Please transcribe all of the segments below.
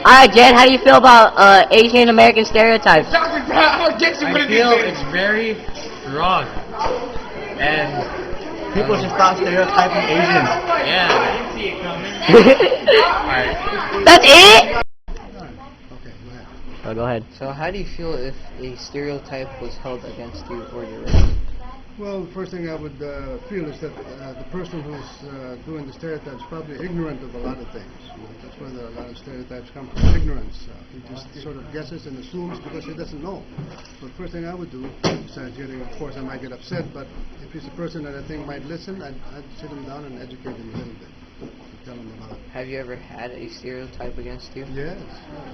Alright, Jen, how do you feel about Asian American stereotypes? I feel it's very wrong. And people should stop stereotyping Asians. Yeah, I didn't see it coming. Alright. That's it? Okay, go ahead. Oh, go ahead. So how do you feel if a stereotype was held against you for your race? Well, the first thing I would feel is that the person who's doing the stereotypes is probably ignorant of a lot of things. That's where a lot of stereotypes come from, ignorance. He just sort of guesses and assumes because he doesn't know. So the first thing I would do, besides getting, of course, I might get upset, but if he's a person that I think might listen, I'd sit him down and educate him a little bit. Tell him about it. Have you ever had a stereotype against you? Yes,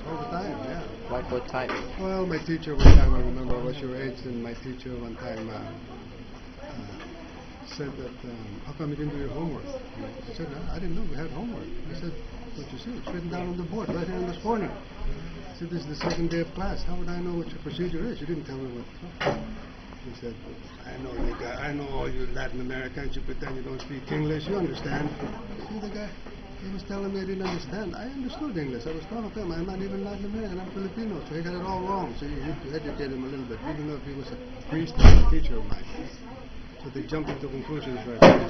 all the time, yeah. Like what type? Well, my teacher one time, I remember I was your age, and my teacher one time said that, how come you didn't do your homework? I said, I didn't know we had homework. I said, what you see, it's written down on the board, right here in this corner. I said, this is the second day of class. How would I know what your procedure is? You didn't tell me what. He said, I know all you Latin Americans, you pretend you don't speak English, you understand. See the guy? He was telling me I didn't understand. I understood English. I was talking to him. I'm not even Latin American. I'm Filipino. So he got it all wrong. So you need to educate him a little bit, even though if he was a priest and a teacher of mine. So they jump into conclusions right away.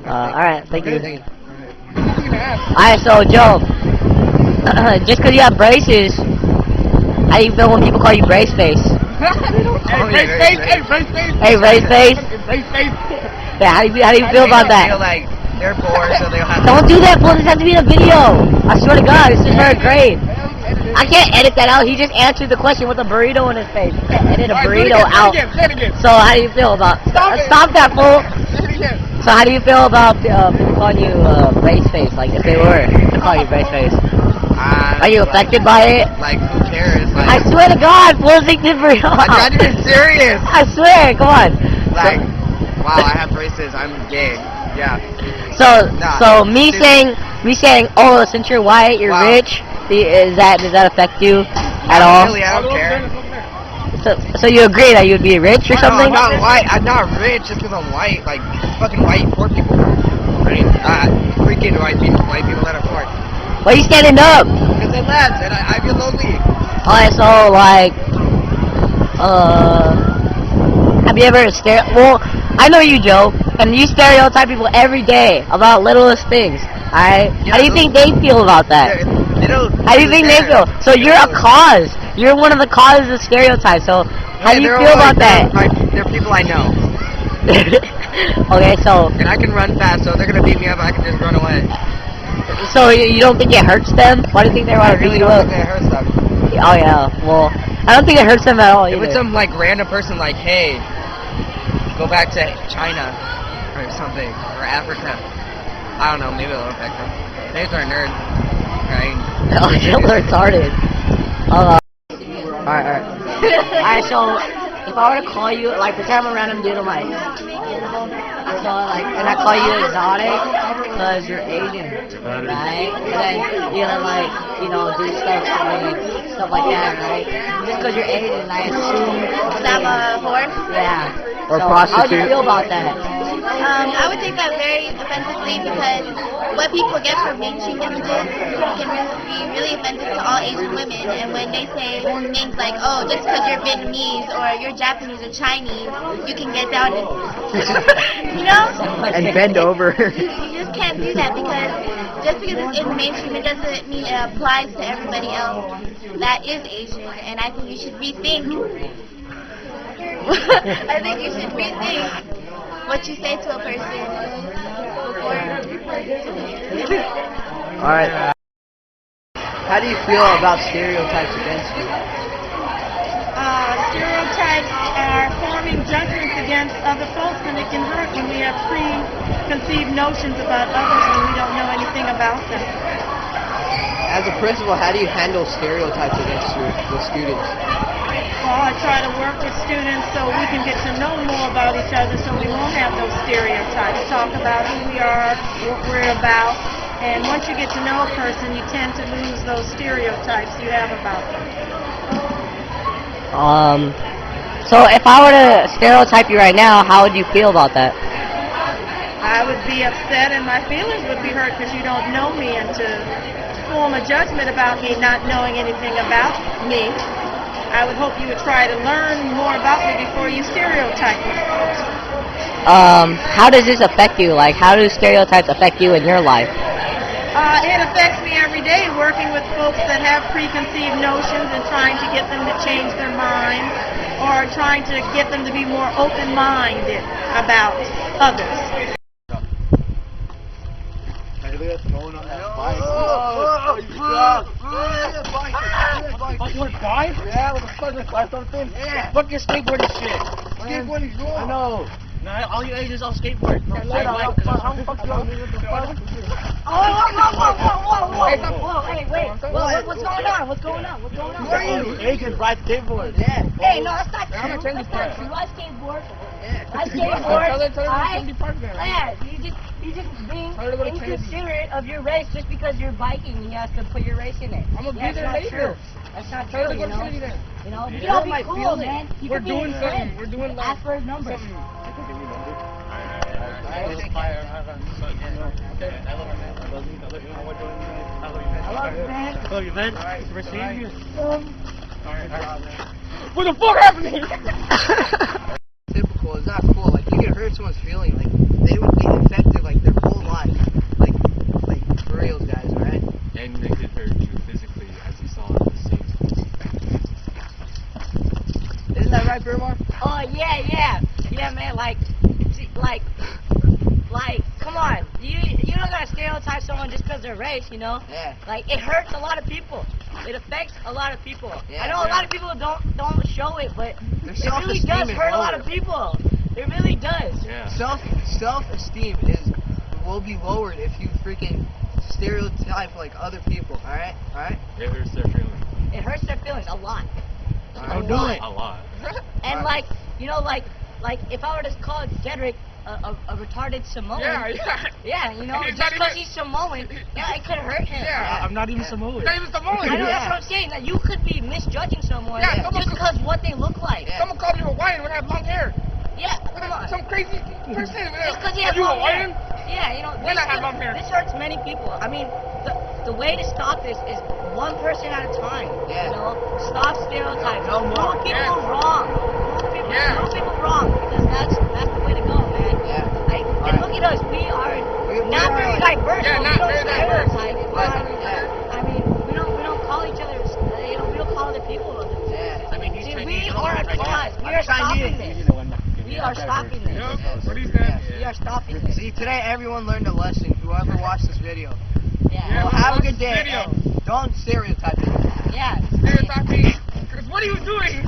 Alright, thank you. Thank you. Alright, so Joe, just because you have braces, how do you feel when people call you brace face? Hey, brace face! Yeah, how do you feel about that? I feel like they're bored, so they'll have to... Don't do that, fool. This has to be in a video. I swear to God, this is third grade. I can't edit that out. He just answered the question with a burrito in his face. You can't edit a burrito out. So how do you feel about... Stop that, fool. So how do you feel about people calling you brace face? Like, if they were to call you brace face. Are you affected by it? Like, who cares? Like, I swear to God, fool, think this burrito out. I'm not even serious. I swear, come on. Like, wow, I have braces. I'm gay. Yeah. So me saying, oh, since you're white, you're rich. Does that affect you at all? Really, I don't care. So you agree that you'd be rich or something? No, I'm not white. I'm not rich just because I'm white. Like fucking white poor people. I mean, freaking white people that are poor. Why are you standing up? Because I left and I feel lonely. Alright, so like, have you ever Well, I know you, Joe, and you stereotype people every day about littlest things. Alright, how do you think they feel about that? How do you think they feel? So you're a cause. You're one of the causes of stereotypes. So how do you feel about that? They're people I know. Okay, so... And I can run fast, so they're going to beat me up, I can just run away. So you don't think it hurts them? Why do you think they want to beat you up? I really don't think it hurts them. Oh yeah, well, I don't think it hurts them at all either. If it's some like random person like, hey, go back to China or something, or Africa, I don't know, maybe it'll affect them. Maybe they're a nerd, right? Oh, you're retarded. Alright, so if I were to call you, like, pretend I'm a random dude, I'm like, and I call you exotic because you're Asian, right? And then you're gonna, like, you know, do stuff like that, right? Just because you're Asian, I assume I'm a whore? Yeah. Or so prostitute. How do you feel about that? I would take that very offensively because what people get from mainstream images can be really offensive to all Asian women. And when they say things like, oh, just because you're Vietnamese or you're Japanese or Chinese, you can get down and, you know? And bend over. You just can't do that because just because it's in the mainstream, it doesn't mean it applies to everybody else that is Asian. And I think you should rethink. I think you should rethink what you say to a person before. Alright. How do you feel about stereotypes against you? Stereotypes are forming judgments against other folks, and it can hurt when we have preconceived notions about others and we don't know anything about them. As a principal, how do you handle stereotypes against your students? Well, I try to work with students so we can get to know more about each other so we won't have those stereotypes. Talk about who we are, what we're about, and once you get to know a person, you tend to lose those stereotypes you have about them. So if I were to stereotype you right now, how would you feel about that? I would be upset and my feelings would be hurt because you don't know me, and to form a judgment about me not knowing anything about me, I would hope you would try to learn more about me before you stereotype me. How does this affect you? Like, how do stereotypes affect you in your life? It affects me every day, working with folks that have preconceived notions and trying to get them to change their minds, or trying to get them to be more open-minded about others. You want to buy? Yeah, what the fuck? Let's buy something? Yeah. Fuck your skateboarding shit. Skateboarding's wrong. I know. Nah, all you guys is all skateboard. How the fuck you want me with the fuck? Whoa, hey, wait. What's going on? What's going on? Where are you? Asians ride skateboard. Yeah. Hey, no, that's not true. That's not true. I skateboard. I skateboard. Yeah, you just being inconsiderate of your race just because you're biking. You have to put your race in it. I'm gonna be there later. That's not true, you know. You know, you gotta be cool, man. We're doing something. We're doing ask for his number. I love you, man. Alright, we're seeing you. Alright. What the fuck happened here? Typical, it's not cool. Like, you can hurt someone's feeling. Like, they would be infected, like, their whole life. Like for real, guys, alright? And they could hurt you physically, as you saw in the scenes. Isn't that right, Burmar? Oh, yeah, man, like, come on, you don't gotta stereotype someone just because they're race, you know? Yeah. Like, it hurts a lot of people. It affects a lot of people. Yeah, I know a lot of people don't show it, but it really does hurt a lot of people. It really does. Yeah. Self-esteem will be lowered if you freaking stereotype like other people, alright? It hurts their feelings. It hurts their feelings a lot. Don't do it. A lot. And like, you know, like if I were to call Cedric a retarded Samoan. Yeah, you know, just because he's Samoan, yeah, it could hurt him. Yeah, I'm not even Samoan. Not even Samoan. I know, that's what I'm saying. That you could be misjudging someone just because what they look like. Yeah. Someone called you Hawaiian when I have long hair. Yeah, come on. Some crazy person. Just because he has long hair. Yeah, you know, this hurts many people. I mean, the way to stop this is one person at a time. Yeah. You know, stop stereotypes. No more. Prove people wrong. Prove people wrong, because that's the way to go, man. Yeah. Like, and look at us. We are not very diverse. Yeah, not very diverse. I mean, we don't call each other. You know, we don't call other people other things. Yeah. I mean, he's See, Chinese. we are a cause. We are stopping this. We are stopping this. What is that? We are stopping this. See, today everyone learned a lesson. Whoever watched this video. Yeah. Well, have a good day. And don't stereotype it. Yeah. Stereotyping. What are you doing?